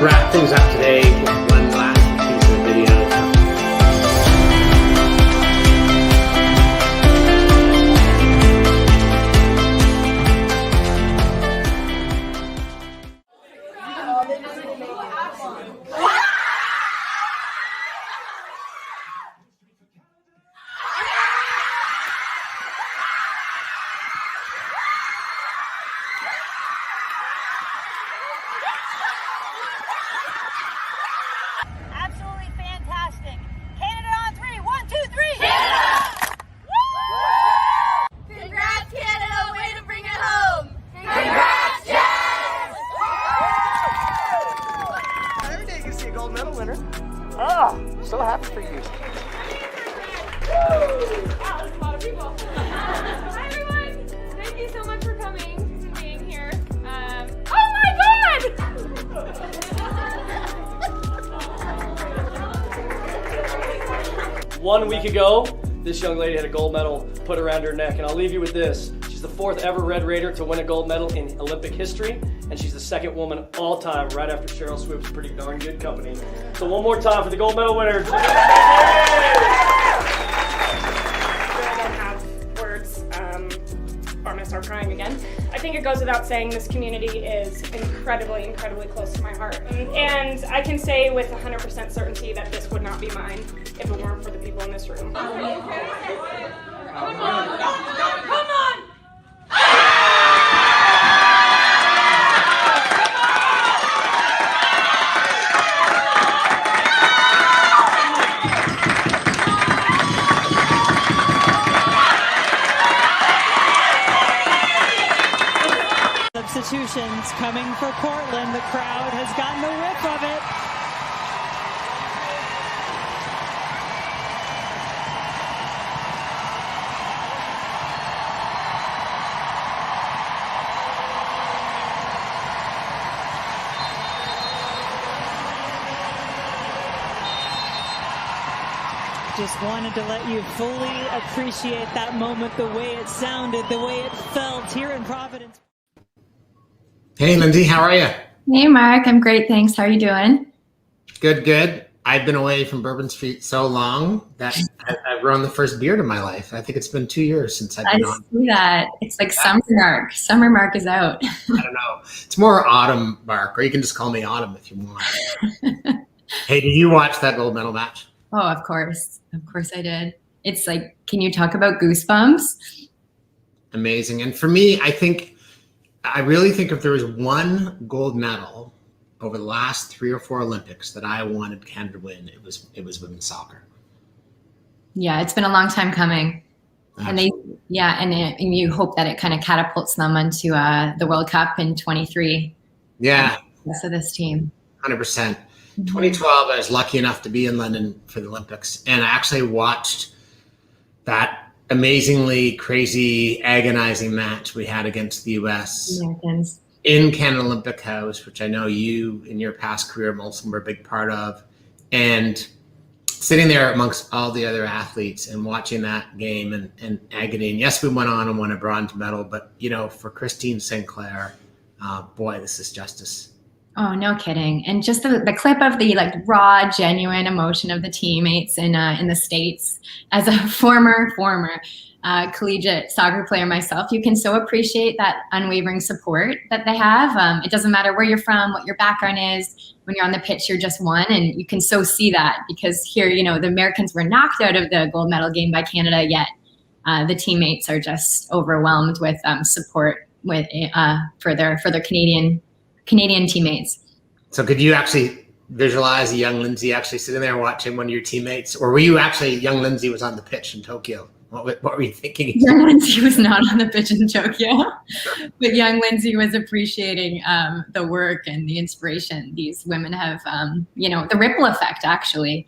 wrap things up today with one last piece of video. Gold medal winner. Oh, so happy for you. Wow, that's a lot of people. Hi everyone. Thank you so much for coming and being here. Oh my God! 1 week ago, this young lady had a gold medal put around her neck, and I'll leave you with this. She's the 4th ever Red Raider to win a gold medal in Olympic history, and she's the 2nd woman all time, right after Cheryl Swoops. Pretty darn good company. So one more time for the gold medal winners. I don't have words, or I'm gonna start crying again. I think it goes without saying this community is incredibly, incredibly close to my heart. And I can say with 100% certainty that this would not be mine if it weren't for the people in this room. Come on! Come on! Substitutions coming for Portland. The crowd has gotten a whiff of it. Just wanted to let you fully appreciate that moment, the way it sounded, the way it felt here in Providence. Hey, Lindsay, how are you? Hey, Mark. I'm great, thanks. How are you doing? Good, good. I've been away from Bourbon St so long that I've run the first beard of my life. I think it's been 2 years since I've been on. I see that. It's like summer mark. Summer mark is out. I don't know. It's more autumn mark, or you can just call me Autumn if you want. Hey, did you watch that gold medal match? Oh, of course. Of course I did. It's like, can you talk about goosebumps? Amazing. And for me, I really think if there was one gold medal over the last 3 or 4 Olympics that I wanted Canada to win, it was women's soccer. Yeah, it's been a long time coming. Absolutely. And you hope that it kind of catapults them onto the World Cup in 23. Yeah. So this team. 100%. 2012, I was lucky enough to be in London for the Olympics, and I actually watched that amazingly crazy, agonizing match we had against the U.S. Americans. In Canada Olympic House, which I know you, in your past career, Molson, were a big part of. And sitting there amongst all the other athletes and watching that game and agony. And yes, we went on and won a bronze medal, but, you know, for Christine Sinclair, boy, this is justice. Oh, no kidding. And just the clip of the like raw, genuine emotion of the teammates in the States. As a former collegiate soccer player myself, you can so appreciate that unwavering support that they have. It doesn't matter where you're from, what your background is. When you're on the pitch, you're just one, and you can so see that because here, you know, the Americans were knocked out of the gold medal game by Canada, yet the teammates are just overwhelmed with support for their Canadian teamates. So could you actually visualize a young Lindsay actually sitting there watching one of your teammates, or were you actually, young Lindsay was on the pitch in Tokyo? What were you thinking? Young Lindsay was not on the pitch in Tokyo, but young Lindsay was appreciating the work and the inspiration these women have, the ripple effect, actually.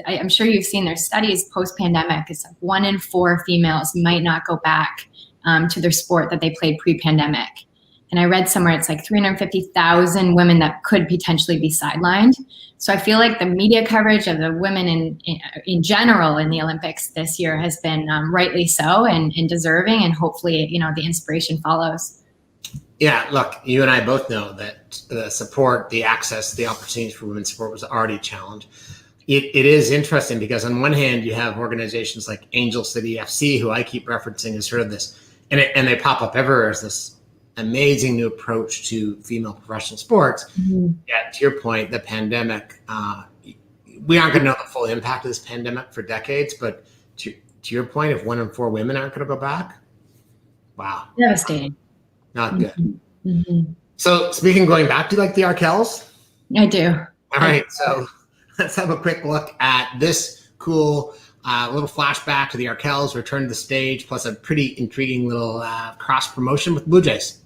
I'm sure you've seen their studies post-pandemic. It's like 1 in 4 females might not go back to their sport that they played pre-pandemic. And I read somewhere it's like 350,000 women that could potentially be sidelined. So I feel like the media coverage of the women in general in the Olympics this year has been rightly so and deserving, and hopefully, you know, the inspiration follows. Yeah, look, you and I both know that the support, the access, the opportunities for women's sport was already a challenge. It is interesting because on one hand, you have organizations like Angel City FC, who I keep referencing as sort of this, and they pop up everywhere as this amazing new approach to female professional sports. Mm-hmm. Yeah, to your point, the pandemic, we aren't going to know the full impact of this pandemic for decades, but to your point, if 1 in 4 women aren't going to go back, wow. Devastating. Not good. Mm-hmm. So speaking, going back, do you like the Arkells? I do. All right, so let's have a quick look at this cool little flashback to the Arkells return to the stage, plus a pretty intriguing little cross promotion with Blue Jays.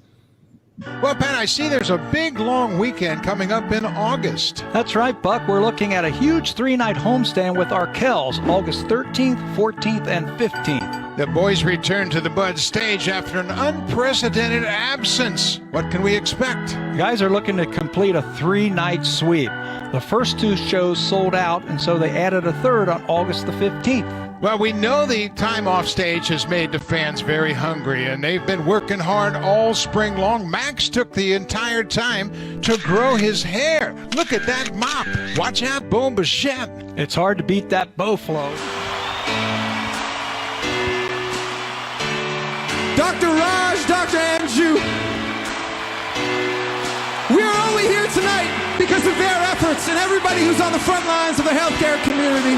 Well, Pat, I see there's a big, long weekend coming up in August. That's right, Buck. We're looking at a huge 3-night homestand with Arkells, August 13th, 14th, and 15th. The boys return to the Bud stage after an unprecedented absence. What can we expect? The guys are looking to complete a 3-night sweep. The first 2 shows sold out, and so they added a third on August the 15th. Well, we know the time off stage has made the fans very hungry, and they've been working hard all spring long. Max took the entire time to grow his hair. Look at that mop. Watch out, Boom Bichette. It's hard to beat that bow flow. Dr. Raj, Dr. Anju, we are only here tonight because of their efforts and everybody who's on the front lines of the healthcare community.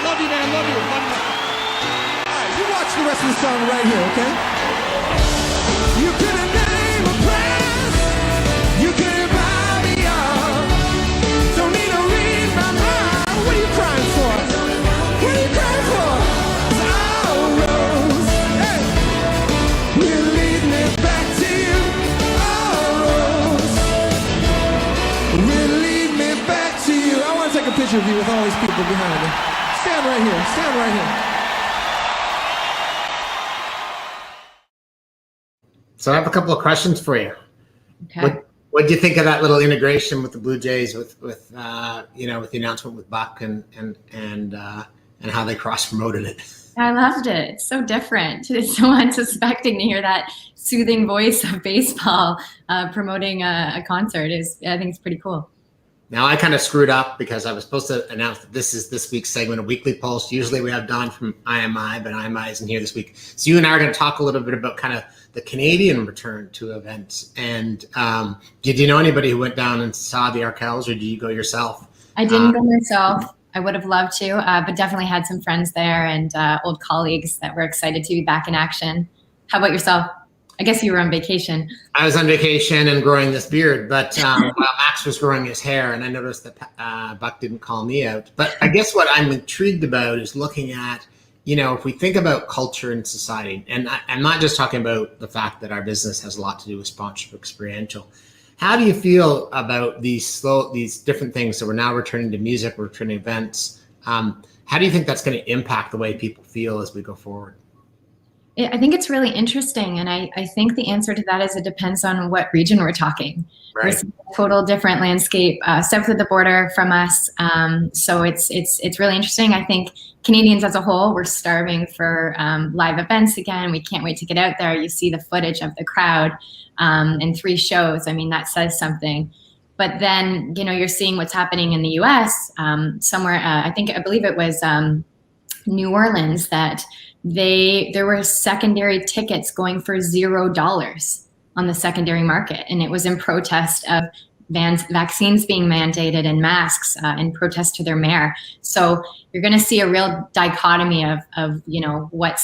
Love you, man. Love you. Love you. All right, you watch the rest of the song right here, okay? You couldn't name a price. You couldn't buy me off. Don't need to read my mind. What are you crying for? What are you crying for? Oh, Rose. Hey. Will lead me back to you. Oh, Rose. Will lead me back to you. I want to take a picture of you with all these people behind me. Stand right here. Stand right here. So I have a couple of questions for you. Okay. What do you think of that little integration with the Blue Jays, with you know, with the announcement with Buck and how they cross promoted it? I loved it. It's so different. It's so unsuspecting to hear that soothing voice of baseball promoting a concert. I think it's pretty cool. Now, I kind of screwed up because I was supposed to announce that this is this week's segment of Weekly Pulse. Usually we have Don from IMI, but IMI isn't here this week. So you and I are going to talk a little bit about kind of the Canadian return to events. And did you know anybody who went down and saw the Arkells, or did you go yourself? I didn't go myself. I would have loved to, but definitely had some friends there and old colleagues that were excited to be back in action. How about yourself? I guess you were on vacation. I was on vacation and growing this beard, but while Max was growing his hair, and I noticed that Buck didn't call me out. But I guess what I'm intrigued about is looking at, you know, if we think about culture and society, and I'm not just talking about the fact that our business has a lot to do with sponsorship experiential. How do you feel about these different things? So we're now returning to music, we're returning to events. How do you think that's going to impact the way people feel as we go forward? I think it's really interesting, and I think the answer to that is it depends on what region we're talking. Right. We're seeing a total different landscape south of the border from us, so it's really interesting. I think Canadians as a whole, we're starving for live events again. We can't wait to get out there. You see the footage of the crowd in 3 shows. I mean, that says something. But then, you know, you're seeing what's happening in the U.S. Somewhere. I believe it was New Orleans that there were secondary tickets going for $0 on the secondary market, and it was in protest of vaccines being mandated and masks in protest to their mayor. So you're going to see a real dichotomy of you know what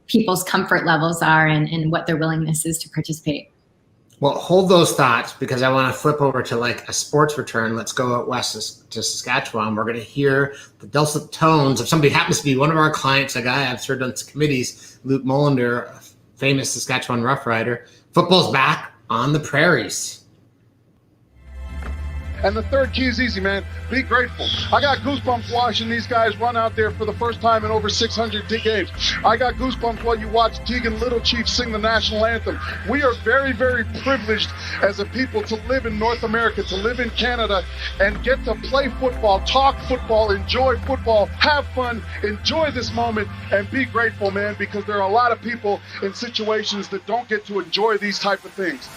people's comfort levels are and what their willingness is to participate. Well, hold those thoughts, because I want to flip over to like a sports return. Let's go out west to Saskatchewan. We're going to hear the dulcet tones of somebody who happens to be one of our clients, a guy I've served on some committees, Luke Mullender, a famous Saskatchewan Rough Rider. Football's back on the prairies. And the third key is easy, man. Be grateful. I got goosebumps watching these guys run out there for the first time in over 600 games. I got goosebumps while you watch Tegan Little Chief sing the national anthem. We are very, very privileged as a people to live in North America, to live in Canada, and get to play football, talk football, enjoy football, have fun, enjoy this moment, and be grateful, man, because there are a lot of people in situations that don't get to enjoy these type of things.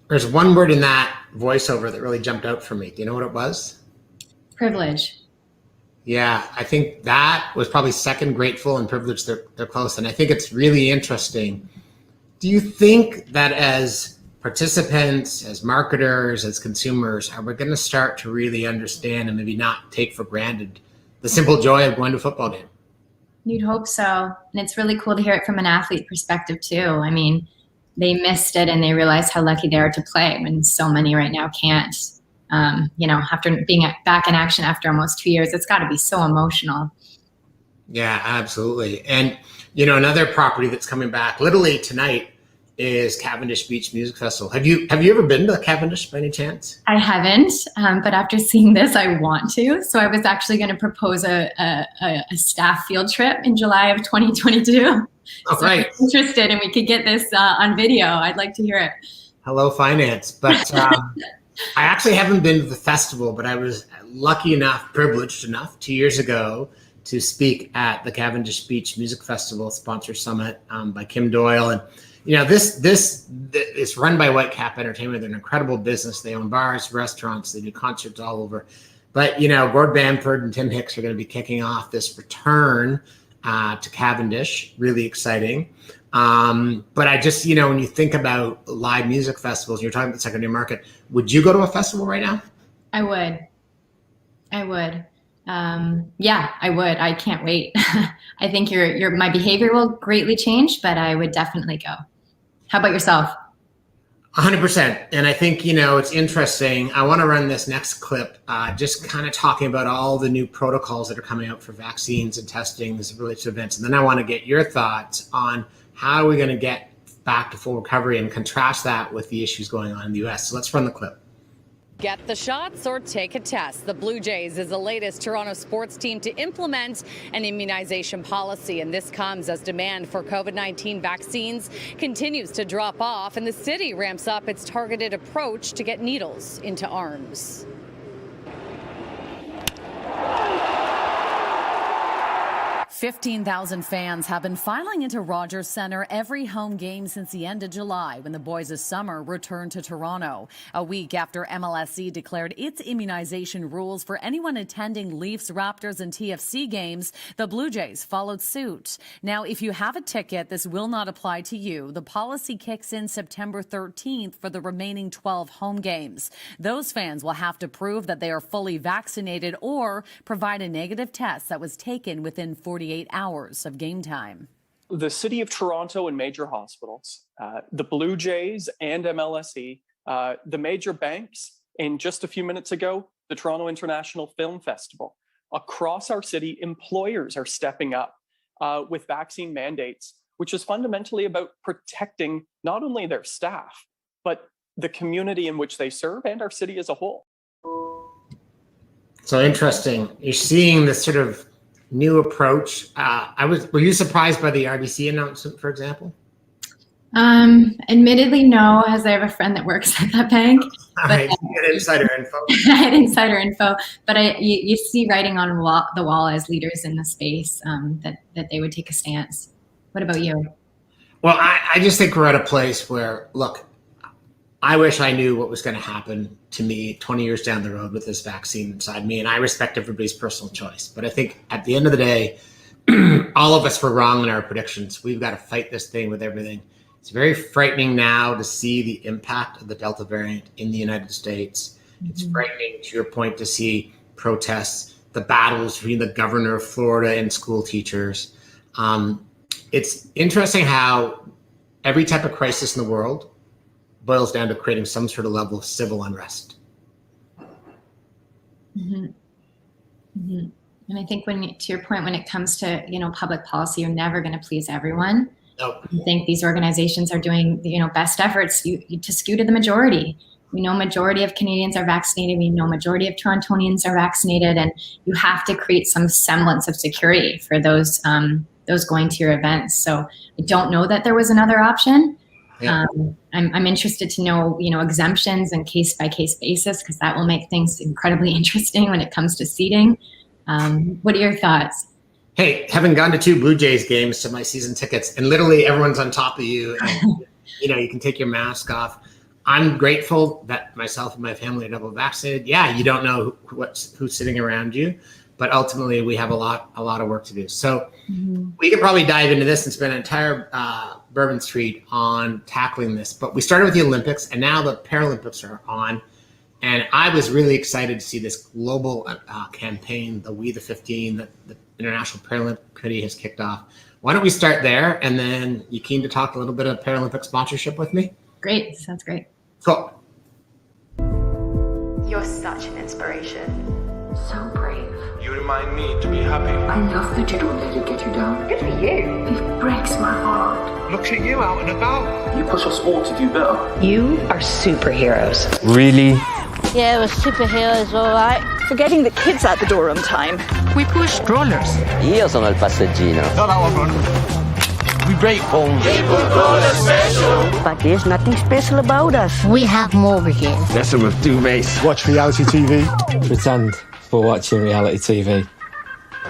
There's one word in that voiceover that really jumped out for me. Do you know what it was? Privilege. Yeah, I think that was probably second. Grateful and privileged. They're close. And I think it's really interesting. Do you think that as participants, as marketers, as consumers, are we going to start to really understand and maybe not take for granted the simple joy of going to a football game? You'd hope so. And it's really cool to hear it from an athlete perspective too. I mean, they missed it and they realized how lucky they are to play when so many right now can't. After being back in action after almost 2 years, it's got to be so emotional. Yeah, absolutely. And, another property that's coming back literally tonight is Cavendish Beach Music Festival. Have you ever been to Cavendish by any chance? I haven't, but after seeing this, I want to. So I was actually going to propose a staff field trip in July of 2022. Oh, so right. If you're interested and we could get this on video, I'd like to hear it. Hello, finance. But I actually haven't been to the festival, but I was privileged enough 2 years ago to speak at the Cavendish Beach Music Festival Sponsor Summit by Kim Doyle. And, this is run by Whitecap Entertainment. They're an incredible business. They own bars, restaurants, they do concerts all over. But, Gord Bamford and Tim Hicks are going to be kicking off this return to Cavendish. Really exciting. But I just, when you think about live music festivals, you're talking about the secondary market, would you go to a festival right now? I would. Yeah, I would. I can't wait. I think my behavior will greatly change, but I would definitely go. How about yourself? 100%. And I think, it's interesting. I want to run this next clip, just kind of talking about all the new protocols that are coming out for vaccines and testing as it relates to events. And then I want to get your thoughts on how are we going to get back to full recovery and contrast that with the issues going on in the U.S. So let's run the clip. Get the shots or take a test. The Blue Jays is the latest Toronto sports team to implement an immunization policy, and this comes as demand for COVID-19 vaccines continues to drop off, and the city ramps up its targeted approach to get needles into arms. 15,000 fans have been filing into Rogers Centre every home game since the end of July when the boys' summer returned to Toronto. A week after MLSE declared its immunization rules for anyone attending Leafs, Raptors, and TFC games, the Blue Jays followed suit. Now, if you have a ticket, this will not apply to you. The policy kicks in September 13th for the remaining 12 home games. Those fans will have to prove that they are fully vaccinated or provide a negative test that was taken within 48 hours of game time. The City of Toronto and major hospitals, the Blue Jays and MLSE, the major banks, and just a few minutes ago, the Toronto International Film Festival. Across our city, employers are stepping up with vaccine mandates, which is fundamentally about protecting not only their staff, but the community in which they serve and our city as a whole. So interesting. You're seeing this sort of new approach. Were you surprised by the RBC announcement, for example? Admittedly, no, as I have a friend that works at that bank. All right, you get insider info. I had insider info, but you see writing on the wall as leaders in the space that they would take a stance. What about you? Well, I just think we're at a place where, look, I wish I knew what was going to happen to me 20 years down the road with this vaccine inside me. And I respect everybody's personal choice. But I think at the end of the day, all of us were wrong in our predictions. We've got to fight this thing with everything. It's very frightening now to see the impact of the Delta variant in the United States. Mm-hmm. It's frightening, to your point, to see protests, the battles between the governor of Florida and school teachers. It's interesting how every type of crisis in the world boils down to creating some sort of level of civil unrest. Mm-hmm. Mm-hmm. And I think to your point, when it comes to, public policy, you're never going to please everyone. Nope. I think these organizations are doing, best efforts to skew to the majority. We know majority of Canadians are vaccinated. We know majority of Torontonians are vaccinated, and you have to create some semblance of security for those going to your events. So I don't know that there was another option. Yeah. I'm interested to know, exemptions and case by case basis, because that will make things incredibly interesting when it comes to seating. What are your thoughts? Hey, having gone to 2 Blue Jays games to my season tickets, and literally everyone's on top of you, and you can take your mask off. I'm grateful that myself and my family are double vaccinated. Yeah, you don't know who's sitting around you, but ultimately we have a lot of work to do. So we could probably dive into this and spend an entire Bourbon Street on tackling this. But we started with the Olympics, and now the Paralympics are on. And I was really excited to see this global campaign, the We the 15, that the International Paralympic Committee has kicked off. Why don't we start there, and then you keen to talk a little bit of Paralympic sponsorship with me? Great, sounds great. Cool. You're such an inspiration. So brave. You remind me to be happy. I love that you don't let it get you down. Good for you. It breaks my heart. Look at you out and about. You push us all to do better. You are superheroes. Really? Yeah, we're superheroes, all right. For getting the kids out the door on time. We push strollers. Io sono il passeggino. No, that one, We break homes. People call us special. But there's nothing special about us. We have mortgages. Lesson with duvets. Watch reality TV. Pretend for watching reality TV.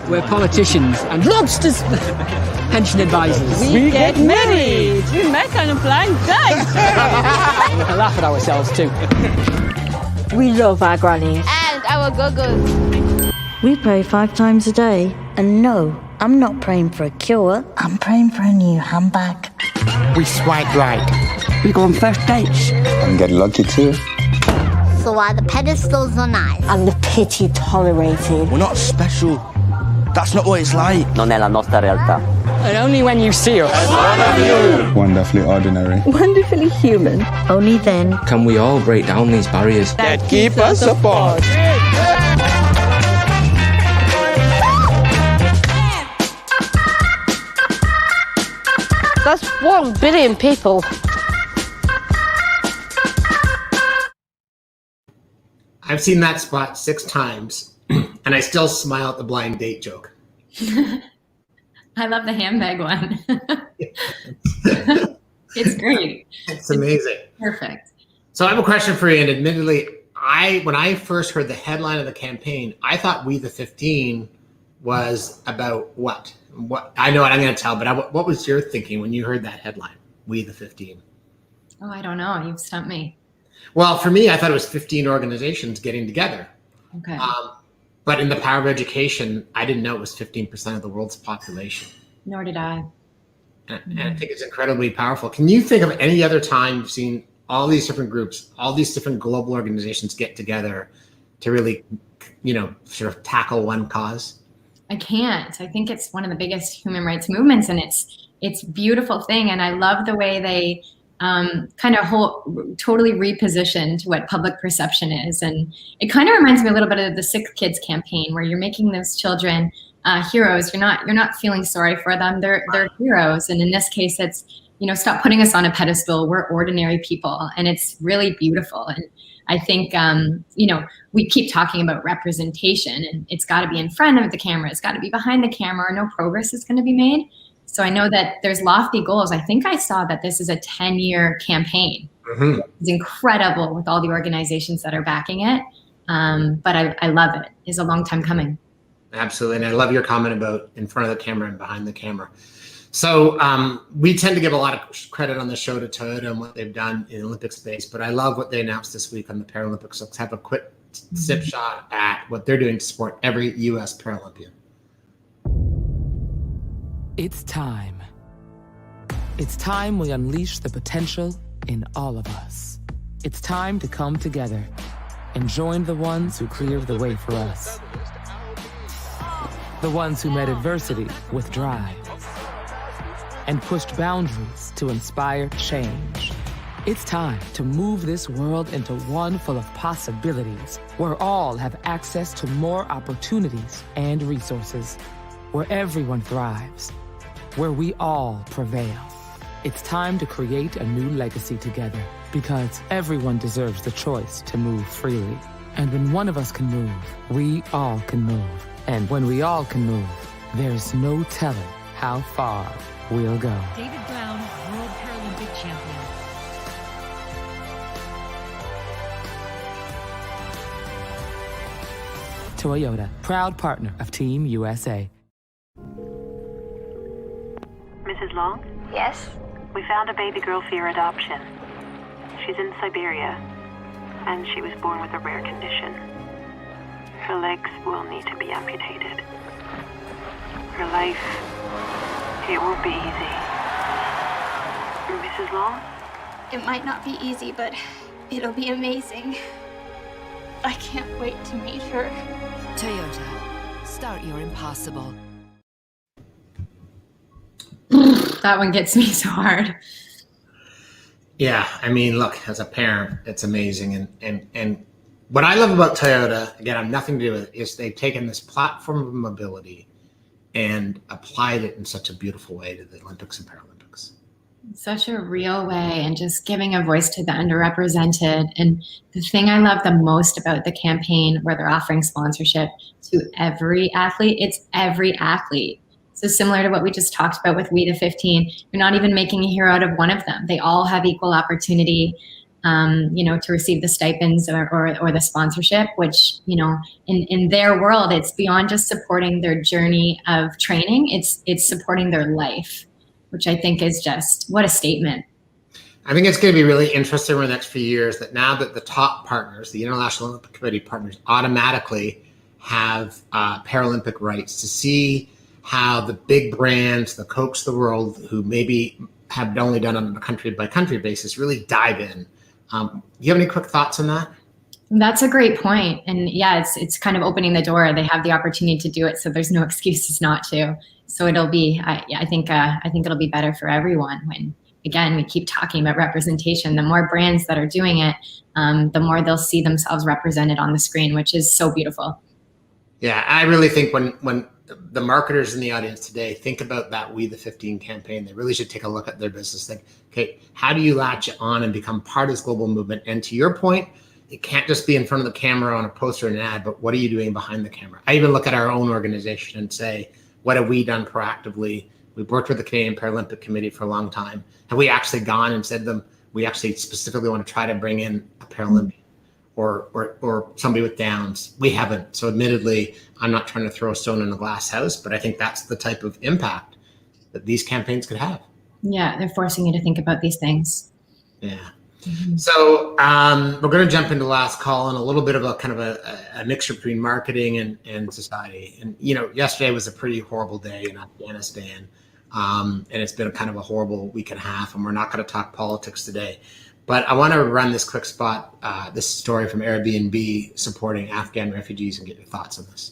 We're politicians and lobsters. Pension advisors. We get married. We make an blind date. We laugh at ourselves too. We love our grannies. And our go-go's. We pray 5 times a day. And no, I'm not praying for a cure. I'm praying for a new handbag. We swipe right. We go on first dates. And get lucky too. So are the pedestals on ice? And the pity tolerated. We're not special. That's not what it's like. Non è la nostra realtà. And only when you see us. Wonderfully ordinary. Wonderfully human. Only then can we all break down these barriers that keep us apart. That's 1 billion people. I've seen that spot 6 times, and I still smile at the blind date joke. I love the handbag one. It's great. It's amazing. Perfect. So I have a question for you, and admittedly, when I first heard the headline of the campaign, I thought We the 15 was about what? I know what I'm going to tell, but what was your thinking when you heard that headline, We the 15? Oh, I don't know. You've stumped me. Well, for me, I thought it was 15 organizations getting together. Okay. But in the power of education, I didn't know it was 15% of the world's population. Nor did I. And I think it's incredibly powerful. Can you think of any other time you've seen all these different groups, all these different global organizations get together to really, sort of tackle one cause? I can't. I think it's one of the biggest human rights movements, and it's a beautiful thing. And I love the way they kind of totally repositioned what public perception is. And it kind of reminds me a little bit of the Sick Kids campaign, where you're making those children heroes. You're not feeling sorry for them. They're heroes. And in this case, it's, stop putting us on a pedestal. We're ordinary people, and it's really beautiful. And I think, we keep talking about representation, and it's got to be in front of the camera. It's got to be behind the camera, or no progress is going to be made. So I know that there's lofty goals. I think I saw that this is a 10-year campaign. Mm-hmm. It's incredible with all the organizations that are backing it. But I love it. It's a long time coming. Absolutely. And I love your comment about in front of the camera and behind the camera. So we tend to give a lot of credit on the show to Toyota and what they've done in the Olympic space, but I love what they announced this week on the Paralympics. Let's have a quick sip shot at what they're doing to support every U.S. Paralympian. It's time. It's time we unleash the potential in all of us. It's time to come together and join the ones who cleared the way for us. The ones who met adversity with drive and pushed boundaries to inspire change. It's time to move this world into one full of possibilities, where all have access to more opportunities and resources, where everyone thrives, where we all prevail. It's time to create a new legacy together, because everyone deserves the choice to move freely. And when one of us can move, we all can move. And when we all can move, there's no telling how far we'll go. David Brown, World Paralympic Champion. Toyota, proud partner of Team USA. Mrs. Long? Yes? We found a baby girl for your adoption. She's in Siberia, and she was born with a rare condition. Her legs will need to be amputated. Her life, it won't be easy. Mrs. Long? It might not be easy, but it'll be amazing. I can't wait to meet her. Toyota, start your impossible. That one gets me so hard. Yeah, I mean, look, as a parent, it's amazing. And what I love about Toyota, again, I have nothing to do with it, is they've taken this platform of mobility and applied it in such a beautiful way to the Olympics and Paralympics. Such a real way, and just giving a voice to the underrepresented. And the thing I love the most about the campaign, where they're offering sponsorship to every athlete, it's every athlete. So similar to what we just talked about with We the 15, you're not even making a hero out of one of them. They all have equal opportunity, to receive the stipends or the sponsorship, which, in their world, it's beyond just supporting their journey of training. It's supporting their life, which I think is just, what a statement. I think it's going to be really interesting over the next few years that now that the top partners, the International Olympic Committee partners, automatically have Paralympic rights, to see how the big brands, the Cokes of the world, who maybe have only done it on a country by country basis, really dive in. Do you have any quick thoughts on that? That's a great point. And yeah, it's kind of opening the door. They have the opportunity to do it, so there's no excuses not to. So it'll be, I think it'll be better for everyone when, again, we keep talking about representation. The more brands that are doing it, the more they'll see themselves represented on the screen, which is so beautiful. Yeah, I really think when the marketers in the audience today think about that We the 15 campaign, they really should take a look at their business. Think, okay, how do you latch on and become part of this global movement? And to your point, it can't just be in front of the camera on a poster and an ad, but what are you doing behind the camera? I even look at our own organization and say, what have we done proactively? We've worked with the Canadian Paralympic Committee for a long time. Have we actually gone and said to them, we actually specifically want to try to bring in a Paralympian or somebody with Downs? We haven't. So admittedly, I'm not trying to throw a stone in a glass house, but I think that's the type of impact that these campaigns could have. Yeah, they're forcing you to think about these things. Yeah. Mm-hmm. So we're going to jump into last call and a little bit of a kind of a mixture between marketing and society. And, yesterday was a pretty horrible day in Afghanistan. And it's been a kind of a horrible week and a half, and we're not going to talk politics today. But I want to run this quick spot, this story from Airbnb supporting Afghan refugees, and get your thoughts on this.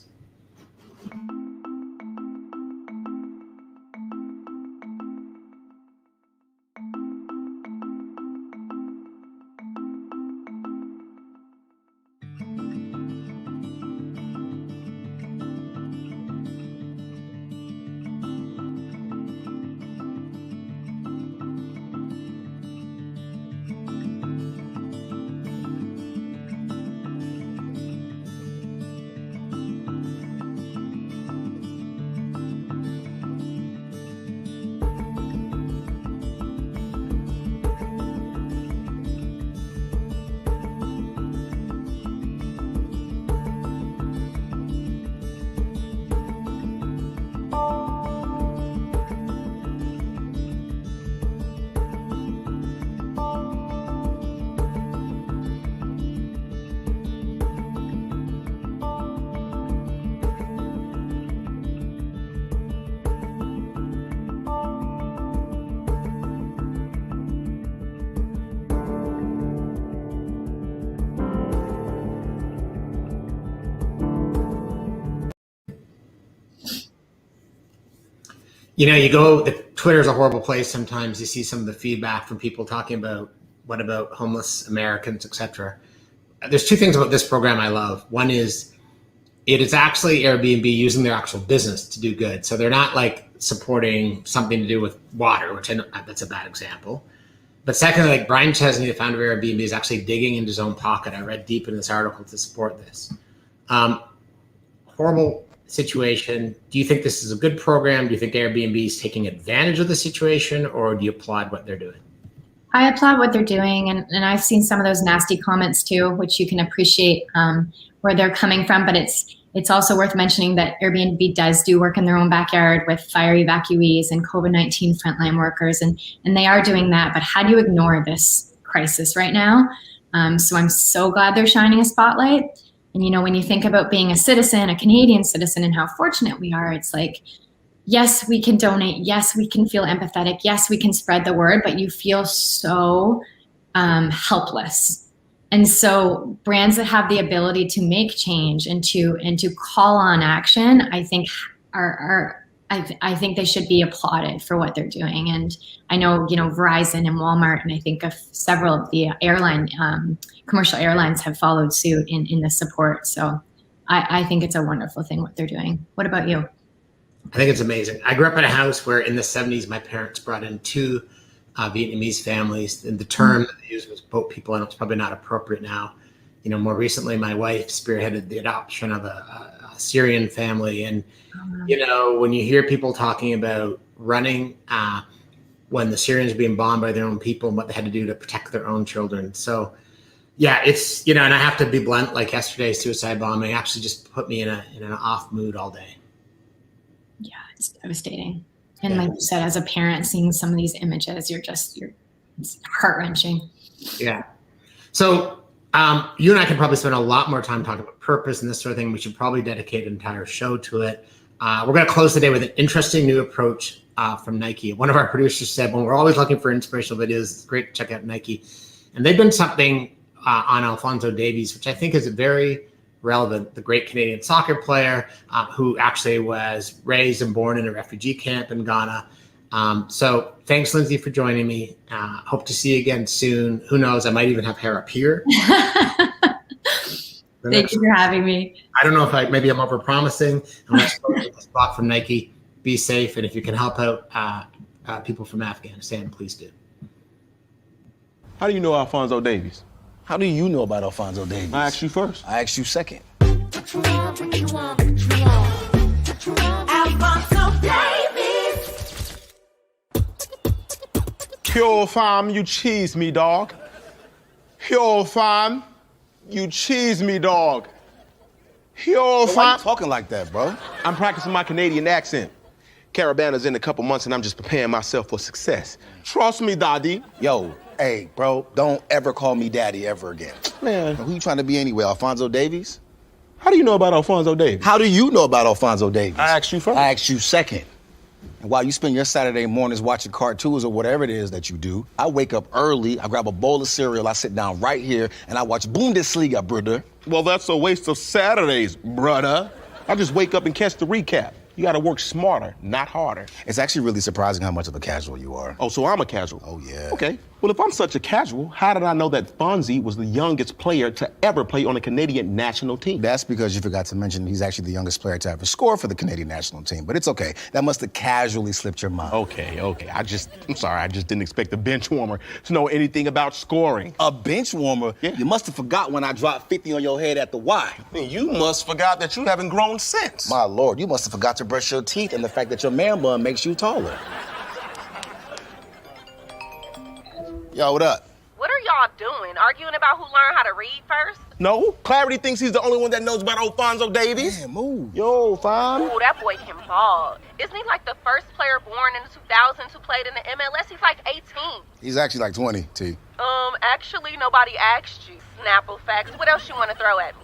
Twitter's a horrible place sometimes. You see some of the feedback from people talking about what about homeless Americans, etc. There's two things about this program I love. One is it is actually Airbnb using their actual business to do good. So they're not like supporting something to do with water, which I know that's a bad example. But secondly, like Brian Chesney, the founder of Airbnb, is actually digging into his own pocket. I read deep in this article to support this. Horrible situation. Do you think this is a good program? Do you think Airbnb is taking advantage of the situation, or do you applaud what they're doing? I applaud what they're doing, and I've seen some of those nasty comments too, which you can appreciate where they're coming from. But it's also worth mentioning that Airbnb does do work in their own backyard with fire evacuees and COVID-19 frontline workers, and they are doing that. But how do you ignore this crisis right now? So I'm so glad they're shining a spotlight. And, when you think about being a citizen, a Canadian citizen, and how fortunate we are, it's like, yes, we can donate. Yes, we can feel empathetic. Yes, we can spread the word, but you feel so helpless. And so brands that have the ability to make change and to call on action, I think I think they should be applauded for what they're doing. And I know, Verizon and Walmart, and I think of several of the commercial airlines have followed suit in the support. So I think it's a wonderful thing what they're doing. What about you? I think it's amazing. I grew up in a house where in the 70s, my parents brought in two Vietnamese families, and the term that they used was boat people, and it's probably not appropriate now. More recently, my wife spearheaded the adoption of a Syrian family. And, when you hear people talking about running when the Syrians are being bombed by their own people and what they had to do to protect their own children. So, yeah, it's, and I have to be blunt, like yesterday's suicide bombing actually just put me in an off mood all day. Yeah, it's devastating. And like you said, as a parent, seeing some of these images, it's heart-wrenching. Yeah. So you and I can probably spend a lot more time talking about purpose and this sort of thing. We should probably dedicate an entire show to it. We're going to close the day with an interesting new approach from Nike. One of our producers said, when we're always looking for inspirational videos, it's great to check out Nike. And they've done something on Alfonzo Davis, which I think is very relevant, the great Canadian soccer player who actually was raised and born in a refugee camp in Ghana. So thanks, Lindsay, for joining me. Hope to see you again soon. Who knows? I might even have hair up here. Thank you for having me. I don't know if maybe I'm over-promising. I'm not supposed to spot from Nike. Be safe, and if you can help out people from Afghanistan, please do. How do you know Alfonzo Davis? How do you know about Alfonso Davis? I asked you first. I asked you second. Alfonzo Davis. Pure fam, you cheese me, dog. Pure fam, you cheese me, dog. Pure fam. Why are you talking like that, bro? I'm practicing my Canadian accent. Caravana's in a couple months, and I'm just preparing myself for success. Trust me, Daddy. Yo, hey, bro, don't ever call me daddy ever again. Man. Who you trying to be anyway, Alfonzo Davis? How do you know about Alfonzo Davis? How do you know about Alfonzo Davis? I asked you first. I asked you second. And while you spend your Saturday mornings watching cartoons or whatever it is that you do, I wake up early, I grab a bowl of cereal, I sit down right here, and I watch Bundesliga, brother. Well, that's a waste of Saturdays, brother. I just wake up and catch the recap. You gotta work smarter, not harder. It's actually really surprising how much of a casual you are. Oh, so I'm a casual? Oh, yeah. Okay. Well, if I'm such a casual, how did I know that Fonzie was the youngest player to ever play on a Canadian national team? That's because you forgot to mention he's actually the youngest player to ever score for the Canadian national team. But it's okay. That must have casually slipped your mind. Okay. I'm sorry, I just didn't expect a bench warmer to know anything about scoring. A bench warmer? Yeah. You must have forgot when I dropped 50 on your head at the Y. You must forgot that you haven't grown since. My Lord, you must have forgot to brush your teeth and the fact that your man bun makes you taller. Yo, what up? What are y'all doing? Arguing about who learned how to read first? No, Clarity thinks he's the only one that knows about Alfonzo Davis. Yeah, move. Yo, fam. Ooh, that boy can ball. Isn't he like the first player born in the 2000s who played in the MLS? He's like 18. He's actually like 20, T. Actually, nobody asked you. Snapple facts. What else you want to throw at me?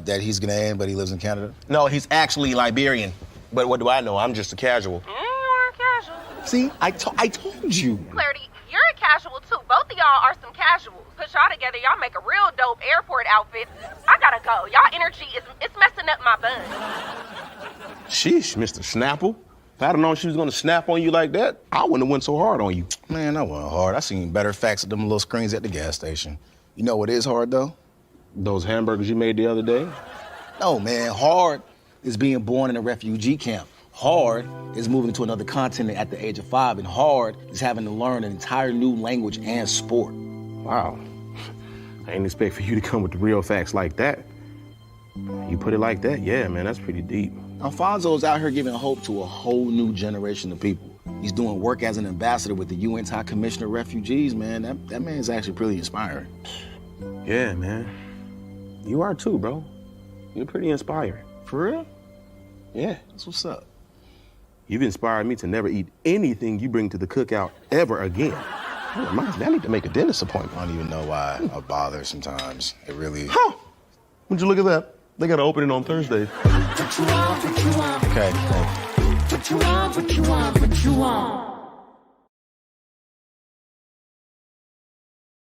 That he's Ghanaian, but he lives in Canada. No, he's actually Liberian. But what do I know? I'm just a casual. You are a casual. See, I told you. Clarity, you're a casual too. Both of y'all are some casuals. Put y'all together, y'all make a real dope airport outfit. I gotta go. Y'all energy it's messing up my bun. Sheesh, Mr. Snapple. If I'd have known she was gonna snap on you like that, I wouldn't have went so hard on you. Man, that wasn't hard. I seen better facts at them little screens at the gas station. You know what is hard, though? Those hamburgers you made the other day? No, man. Hard is being born in a refugee camp. Hard is moving to another continent at the age of 5. And hard is having to learn an entire new language and sport. Wow. I didn't expect for you to come with the real facts like that. You put it like that, yeah, man, that's pretty deep. Alfonso's out here giving hope to a whole new generation of people. He's doing work as an ambassador with the UN's High Commissioner of Refugees, man. That man's actually pretty inspiring. Yeah, man. You are too, bro. You're pretty inspiring. For real? Yeah. That's what's up. You've inspired me to never eat anything you bring to the cookout ever again. It reminds me, I need to make a dentist appointment. I don't even know why I bother sometimes. It really... Huh! Would you look at that? They got to open it on Thursday. Okay. What you want, what you want, what you want.